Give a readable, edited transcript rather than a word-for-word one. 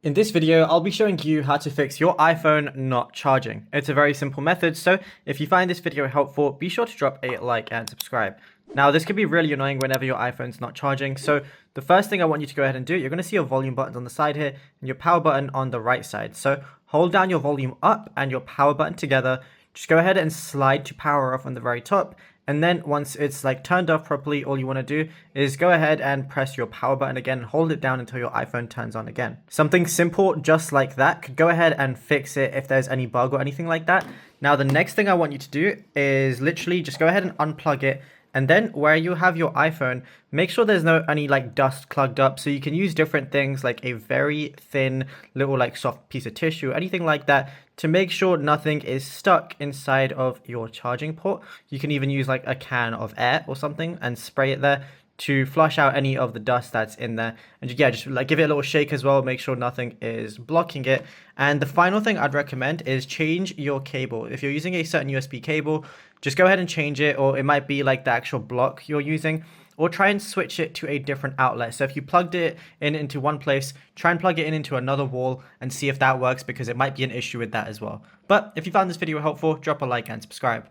In this video, I'll be showing you how to fix your iPhone not charging. It's a very simple method, so if you find this video helpful, be sure to drop a like and subscribe. Now, this can be really annoying whenever your iPhone's not charging, so the first thing I want you to go ahead and do, you're going to see your volume buttons on the side here and your power button on the right side. So hold down your volume up and your power button together. Just go ahead and slide to power off on the very top. And then once it's like turned off properly, all you want to do is go ahead and press your power button again, hold it down until your iPhone turns on again. Something simple just like that could go ahead and fix it if there's any bug or anything like that. Now, the next thing I want you to do is literally just go ahead and unplug it. And then where you have your iPhone, make sure there's no any like dust plugged up. So you can use different things like a very thin little like soft piece of tissue, anything like that, to make sure nothing is stuck inside of your charging port. You can even use like a can of air or something and spray it there to flush out any of the dust that's in there. And yeah, just like give it a little shake as well, make sure nothing is blocking it. And the final thing I'd recommend is change your cable. If you're using a certain USB cable, just go ahead and change it, or it might be like the actual block you're using, or try and switch it to a different outlet. So if you plugged it in into one place, try and plug it in into another wall and see if that works, because it might be an issue with that as well. But if you found this video helpful, drop a like and subscribe.